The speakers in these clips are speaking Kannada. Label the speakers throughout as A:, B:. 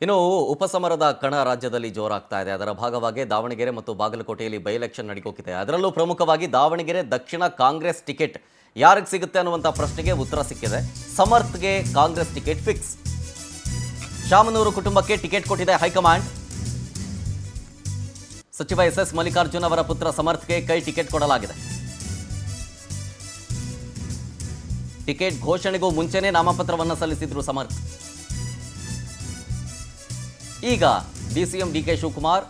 A: ಇನ್ನು ಉಪಸಮರದ ಕಣ ರಾಜ್ಯದಲ್ಲಿ ಜೋರಾಗ್ತಾ ಇದೆ. ಅದರ ಭಾಗವಾಗಿ ದಾವಣಗೆರೆ ಮತ್ತು ಬಾಗಲಕೋಟೆಯಲ್ಲಿ ಬೈ ಎಲೆಕ್ಷನ್ ನಡೆಯೋಕಿದೆ. ಅದರಲ್ಲೂ ಪ್ರಮುಖವಾಗಿ ದಾವಣಗೆರೆ ದಕ್ಷಿಣ ಕಾಂಗ್ರೆಸ್ ಟಿಕೆಟ್ ಯಾರಿಗೆ ಸಿಗುತ್ತೆ ಅನ್ನುವಂಥ ಪ್ರಶ್ನೆಗೆ ಉತ್ತರ ಸಿಕ್ಕಿದೆ. ಸಮರ್ಥ್ಗೆ ಕಾಂಗ್ರೆಸ್ ಟಿಕೆಟ್ ಫಿಕ್ಸ್. ಶಾಮನೂರು ಕುಟುಂಬಕ್ಕೆ ಟಿಕೆಟ್ ಕೊಟ್ಟಿದೆ ಹೈಕಮಾಂಡ್. ಸಚಿವ ಎಸ್ ಮಲ್ಲಿಕಾರ್ಜುನ್ ಅವರ ಪುತ್ರ ಸಮರ್ಥ್ಗೆ ಕೈ ಟಿಕೆಟ್ ಕೊಡಲಾಗಿದೆ. ಟಿಕೆಟ್ ಘೋಷಣೆಗೂ ಮುಂಚೆನೇ ನಾಮಪತ್ರವನ್ನು ಸಲ್ಲಿಸಿದ್ರು ಸಮರ್ಥ್. ಈಗ DCM DK Shivakumar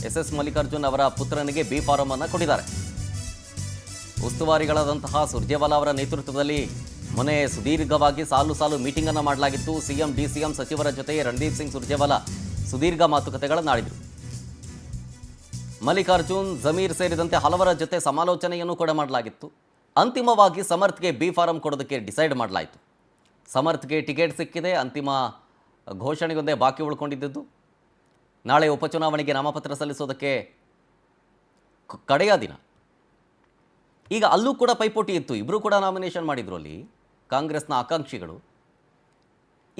A: S Mallikarjun ಅವರ ಪುತ್ರನಿಗೆ ಬಿ ಫಾರಂ ಅನ್ನು ಕೊಟ್ಟಿದ್ದಾರೆ. ಉಸ್ತುವಾರಿಗಳಾದಂತಹ ಸುರ್ಜೇವಾಲಾ ಅವರ ನೇತೃತ್ವದಲ್ಲಿ ಮೊನ್ನೆ ಸುದೀರ್ಘವಾಗಿ ಸಾಲು ಮೀಟಿಂಗ್ ಅನ್ನು ಮಾಡಲಾಗಿತ್ತು. ಸಿಎಂ ಡಿಸಿಎಂ ಸಚಿವರ ಜೊತೆ ರಣದೀಪ್ ಸಿಂಗ್ ಸುರ್ಜೇವಾಲಾ ಸುದೀರ್ಘ ಮಾತುಕತೆಗಳನ್ನು ಆಡಿದರು. ಮಲ್ಲಿಕಾರ್ಜುನ್ ಜಮೀರ್ ಸೇರಿದಂತೆ ಹಲವರ ಜೊತೆ ಸಮಾಲೋಚನೆಯನ್ನು ಕೂಡ ಮಾಡಲಾಗಿತ್ತು. ಅಂತಿಮವಾಗಿ ಸಮರ್ಥ್ಗೆ ಬಿ ಫಾರಂ ಕೊಡೋದಕ್ಕೆ ಡಿಸೈಡ್ ಮಾಡಲಾಯಿತು. ಸಮರ್ಥ್ಗೆ ಟಿಕೆಟ್ ಸಿಕ್ಕಿದೆ. ಅಂತಿಮ ಘೋಷಣೆಗೊಂದೇ ಬಾಕಿ ಉಳ್ಕೊಂಡಿದ್ದು. ನಾಳೆ ಉಪಚುನಾವಣೆಗೆ ನಾಮಪತ್ರ ಸಲ್ಲಿಸೋದಕ್ಕೆ ಕಡೆಯ ದಿನ. ಈಗ ಅಲ್ಲೂ ಕೂಡ ಪೈಪೋಟಿ ಇತ್ತು. ಇಬ್ಬರು ಕೂಡ ನಾಮಿನೇಷನ್ ಮಾಡಿದ್ರು ಅಲ್ಲಿ ಕಾಂಗ್ರೆಸ್ನ ಆಕಾಂಕ್ಷಿಗಳು.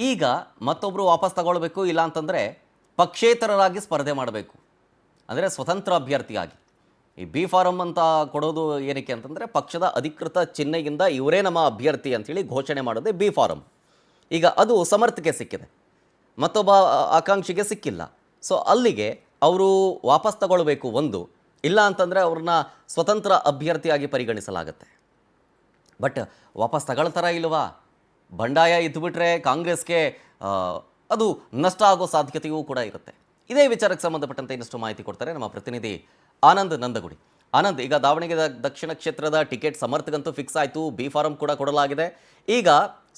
A: ಈಗ ಮತ್ತೊಬ್ಬರು ವಾಪಸ್ ತಗೊಳ್ಬೇಕು, ಇಲ್ಲ ಅಂತಂದರೆ ಪಕ್ಷೇತರರಾಗಿ ಸ್ಪರ್ಧೆ ಮಾಡಬೇಕು, ಅಂದರೆ ಸ್ವತಂತ್ರ ಅಭ್ಯರ್ಥಿಯಾಗಿ. ಈ ಬಿ ಫಾರಂ ಅಂತ ಕೊಡೋದು ಏನಕ್ಕೆ ಅಂತಂದರೆ ಪಕ್ಷದ ಅಧಿಕೃತ ಚಿಹ್ನೆಯಿಂದ ಇವರೇ ನಮ್ಮ ಅಭ್ಯರ್ಥಿ ಅಂಥೇಳಿ ಘೋಷಣೆ ಮಾಡೋದೇ ಬಿ ಫಾರಂ. ಈಗ ಅದು ಸಮರ್ಥ್ಗೆ ಸಿಕ್ಕಿದೆ, ಮತ್ತೊಬ್ಬ ಆಕಾಂಕ್ಷಿಗೆ ಸಿಕ್ಕಿಲ್ಲ. ಸೊ ಅಲ್ಲಿಗೆ ಅವರು ವಾಪಸ್ ತಗೊಳ್ಬೇಕು ಒಂದು, ಇಲ್ಲ ಅಂತಂದರೆ ಅವ್ರನ್ನ ಸ್ವತಂತ್ರ ಅಭ್ಯರ್ಥಿಯಾಗಿ ಪರಿಗಣಿಸಲಾಗುತ್ತೆ. ಬಟ್ ವಾಪಸ್ ತಗೊಳ್ತಾರ ಇಲ್ವಾ? ಬಂಡಾಯ ಇದ್ದುಬಿಟ್ರೆ ಕಾಂಗ್ರೆಸ್ಗೆ ಅದು ನಷ್ಟ ಆಗೋ ಸಾಧ್ಯತೆಯೂ ಕೂಡ ಇರುತ್ತೆ. ಇದೇ ವಿಚಾರಕ್ಕೆ ಸಂಬಂಧಪಟ್ಟಂತೆ ಇನ್ನಷ್ಟು ಮಾಹಿತಿ ಕೊಡ್ತಾರೆ ನಮ್ಮ ಪ್ರತಿನಿಧಿ ಆನಂದ್ ನಂದಗುಡಿ. ಆನಂದ್, ಈಗ ದಾವಣಗೆರೆ ದಕ್ಷಿಣ ಕ್ಷೇತ್ರದ ಟಿಕೆಟ್ ಸಮರ್ಥಗಂತೂ ಫಿಕ್ಸ್ ಆಯಿತು, ಬಿ ಫಾರಂ ಕೂಡ ಕೊಡಲಾಗಿದೆ. ಈಗ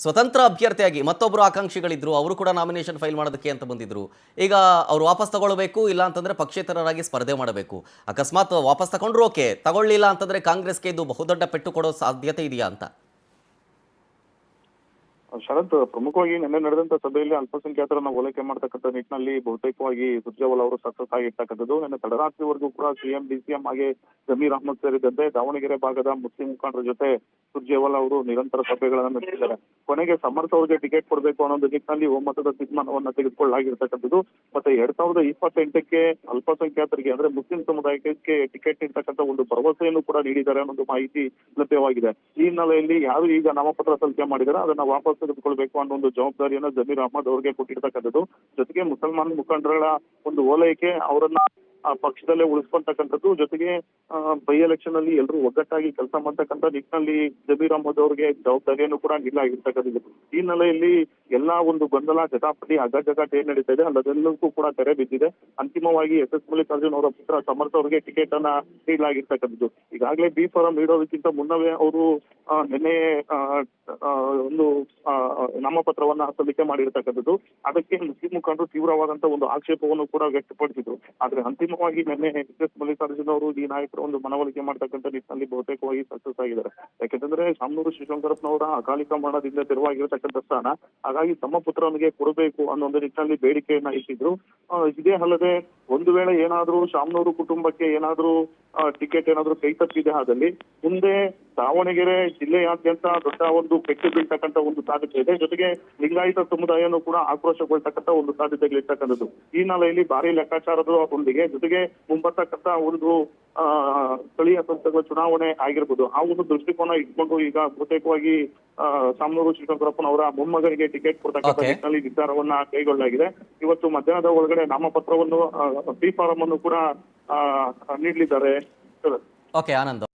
A: ಸ್ವತಂತ್ರ ಅಭ್ಯರ್ಥಿಯಾಗಿ ಮತ್ತೊಬ್ಬರು ಆಕಾಂಕ್ಷಿಗಳಿದ್ರು, ಅವರು ಕೂಡ ನಾಮಿನೇಷನ್ ಫೈಲ್ ಮಾಡೋದಕ್ಕೆ ಅಂತ ಬಂದಿದ್ರು. ಈಗ ಅವರು ವಾಪಸ್ ತಗೊಳ್ಬೇಕು, ಇಲ್ಲ ಅಂತಂದರೆ ಪಕ್ಷೇತರರಾಗಿ ಸ್ಪರ್ಧೆ ಮಾಡಬೇಕು. ಅಕಸ್ಮಾತ್ ವಾಪಸ್ ತಗೊಂಡ್ರು ಓಕೆ, ತಗೊಳ್ಳಿಲ್ಲ ಅಂತಂದರೆ ಕಾಂಗ್ರೆಸ್ಗೆ ಇದು ಬಹುದೊಡ್ಡ ಪೆಟ್ಟು ಕೊಡೋ ಸಾಧ್ಯತೆ ಇದೆಯಾ ಅಂತ?
B: ಶರತ್, ಪ್ರಮುಖವಾಗಿ ನಿನ್ನೆ ನಡೆದಂತ ಸಭೆಯಲ್ಲಿ ಅಲ್ಪಸಂಖ್ಯಾತರನ್ನ ಓಲೈಕೆ ಮಾಡ್ತಕ್ಕಂಥ ನಿಟ್ಟಿನಲ್ಲಿ ಬಹುತೇಕವಾಗಿ ಸುರ್ಜೇವಾಲಾ ಅವರು ಸಕ್ಸಸ್ ಆಗಿರ್ತಕ್ಕಂಥದ್ದು. ನಿನ್ನೆ ತಡರಾತ್ರಿವರೆಗೂ ಕೂಡ ಸಿಎಂ ಡಿಸಿಎಂ ಹಾಗೆ ಜಮೀರ್ ಅಹ್ಮದ್ ಸೇರಿದಂತೆ ದಾವಣಗೆರೆ ಭಾಗದ ಮುಸ್ಲಿಂ ಮುಖಂಡರ ಜೊತೆ ಸುರ್ಜೇವಾಲಾ ಅವರು ನಿರಂತರ ಸಭೆಗಳನ್ನ ನಡೆಸಿದ್ದಾರೆ. ಕೊನೆಗೆ ಸಮರ್ಥ ಅವರಿಗೆ ಟಿಕೆಟ್ ಕೊಡಬೇಕು ಅನ್ನೋ ನಿಟ್ಟಿನಲ್ಲಿ ಒಮ್ಮತದ ತೀರ್ಮಾನವನ್ನ ತೆಗೆದುಕೊಳ್ಳಲಾಗಿರ್ತಕ್ಕಂಥದ್ದು. ಮತ್ತೆ 2028ಕ್ಕೆ ಅಲ್ಪಸಂಖ್ಯಾತರಿಗೆ ಅಂದ್ರೆ ಮುಸ್ಲಿಂ ಸಮುದಾಯಕ್ಕೆ ಟಿಕೆಟ್ ನೀಡ್ತಕ್ಕಂಥ ಒಂದು ಭರವಸೆಯನ್ನು ಕೂಡ ನೀಡಿದ್ದಾರೆ ಅನ್ನೋದು ಮಾಹಿತಿ ಲಭ್ಯವಾಗಿದೆ. ಈ ಹಿನ್ನೆಲೆಯಲ್ಲಿ ಯಾರು ಈಗ ನಾಮಪತ್ರ ಸಲ್ಲಿಕೆ ಮಾಡಿದ್ದಾರೆ ಅದನ್ನ ವಾಪಸ್ ತೆಗೆದುಕೊಳ್ಬೇಕು ಅನ್ನೋ ಒಂದು ಜವಾಬ್ದಾರಿಯನ್ನ ಜಮೀರ್ ಅಹ್ಮದ್ ಅವರಿಗೆ ಕೊಟ್ಟಿರ್ತಕ್ಕಂಥದ್ದು. ಜೊತೆಗೆ ಮುಸಲ್ಮಾನ್ ಮುಖಂಡರ ಒಂದು ಓಲೈಕೆ ಅವರನ್ನ ಪಕ್ಷದಲ್ಲೇ ಉಳಿಸ್ಕೊಳ್ತಕ್ಕಂಥದ್ದು. ಜೊತೆಗೆ ಬೈ ಎಲೆಕ್ಷನ್ ಅಲ್ಲಿ ಎಲ್ಲರೂ ಒಗ್ಗಟ್ಟಾಗಿ ಕೆಲಸ ಮಾಡ್ತಕ್ಕಂಥ ನಿಟ್ಟಿನಲ್ಲಿ ಜಮೀರ್ ಅಹ್ಮದ್ ಅವರಿಗೆ ಜವಾಬ್ದಾರಿಯನ್ನು ಕೂಡ ನೀಡಲಾಗಿರ್ತಕ್ಕಂಥದ್ದು. ಈ ಹಿನ್ನೆಲೆಯಲ್ಲಿ ಎಲ್ಲಾ ಒಂದು ಗೊಂದಲ, ಜಟಾಪಟಿ, ಅಗ್ಗಜಗಾಟ ಏನ್ ನಡೀತಾ ಇದೆ ಅಲ್ಲದೆಲ್ಲಕ್ಕೂ ಕೂಡ ತೆರೆ ಬಿದ್ದಿದೆ. ಅಂತಿಮವಾಗಿ ಎಸ್ ಮಲ್ಲಿಕಾರ್ಜುನ್ ಅವರ ಪುತ್ರ ಸಮರ್ಥ ಅವರಿಗೆ ಟಿಕೆಟ್ ಅನ್ನ ನೀಡಲಾಗಿರ್ತಕ್ಕಂಥದ್ದು. ಈಗಾಗಲೇ ಬಿ ಫಾರಂ ನೀಡೋದಕ್ಕಿಂತ ಮುನ್ನವೇ ಅವರು ನಿನ್ನೆ ಒಂದು ನಾಮಪತ್ರವನ್ನ ಸಲ್ಲಿಕೆ ಮಾಡಿರ್ತಕ್ಕಂಥದ್ದು. ಅದಕ್ಕೆ ಮುಸ್ಲಿಂ ಮುಖಂಡರು ತೀವ್ರವಾದಂತ ಒಂದು ಆಕ್ಷೇಪವನ್ನು ಕೂಡ ವ್ಯಕ್ತಪಡಿಸಿದ್ರು. ಆದ್ರೆ ಅಂತಿಮವಾಗಿ ನಿನ್ನೆ ಎಸ್ ಮಲ್ಲಿಕಾರ್ಜುನ್ ಅವರು ಈ ನಾಯಕರ ಒಂದು ಮನವೊಲಿಕೆ ಮಾಡ್ತಕ್ಕಂಥ ನಿಟ್ಟಿನಲ್ಲಿ ಬಹುತೇಕವಾಗಿ ಸಕ್ಸಸ್ ಆಗಿದ್ದಾರೆ. ಯಾಕೆಂದ್ರೆ ಶಾಮನೂರು ಶಿವಶಂಕರಪ್ಪನವರ ಅಕಾಲಿಕ ಮರಣದಿಂದ ತೆರವಾಗಿರತಕ್ಕಂಥ ಸ್ಥಾನ, ಹಾಗಾಗಿ ತಮ್ಮ ಪುತ್ರನಿಗೆ ಕೊಡಬೇಕು ಅನ್ನೋ ಒಂದು ನಿಟ್ಟಿನಲ್ಲಿ ಬೇಡಿಕೆಯನ್ನ ಇಟ್ಟಿದ್ರು. ಇದೇ ಅಲ್ಲದೆ ಒಂದು ವೇಳೆ ಏನಾದ್ರೂ ಶಾಮನೂರು ಕುಟುಂಬಕ್ಕೆ ಏನಾದ್ರೂ ಟಿಕೆಟ್ ಏನಾದ್ರೂ ಕೈ ತಪ್ಪಿದೆ ಆದಲ್ಲಿ ಮುಂದೆ ದಾವಣಗೆರೆ ಜಿಲ್ಲೆಯಾದ್ಯಂತ ದೊಡ್ಡ ಒಂದು ಪೆಟ್ಟು ಬೀಳ್ತಕ್ಕಂಥ ಒಂದು ಸಾಧ್ಯತೆ ಇದೆ. ಜೊತೆಗೆ ಲಿಂಗಾಯತ ಸಮುದಾಯನೂ ಕೂಡ ಆಕ್ರೋಶಗೊಳ್ತಕ್ಕಂಥ ಒಂದು ಸಾಧ್ಯತೆಗಳಿರ್ತಕ್ಕಂಥದ್ದು. ಈ ಹಿನ್ನೆಲೆಯಲ್ಲಿ ಭಾರಿ ಲೆಕ್ಕಾಚಾರದೊಂದಿಗೆ ಜೊತೆಗೆ ಮುಂಬರ್ತಕ್ಕಂಥ ಒಂದು ಸ್ಥಳೀಯ ಸಂಸ್ಥೆಗಳ ಚುನಾವಣೆ ಆಗಿರ್ಬೋದು, ಆ ಒಂದು ದೃಷ್ಟಿಕೋನ ಇಟ್ಕೊಂಡು ಈಗ ಬಹುತೇಕವಾಗಿ ಶಾಮನೂರು ಶಿವಶಂಕರಪ್ಪನವರ ಮೊಮ್ಮಗನಿಗೆ ಟಿಕೆಟ್ ಕೊಡ್ತಕ್ಕಂಥ ನಿಟ್ಟಿನಲ್ಲಿ ನಿರ್ಧಾರವನ್ನ ಕೈಗೊಳ್ಳಲಾಗಿದೆ. ಇವತ್ತು ಮಧ್ಯಾಹ್ನದ ಒಳಗಡೆ ನಾಮಪತ್ರವನ್ನು ಬಿ ಫಾರಂ ಅನ್ನು ಕೂಡ ನೀಡಲಿದ್ದಾರೆ.
A: ಓಕೆ ಆನಂದ್.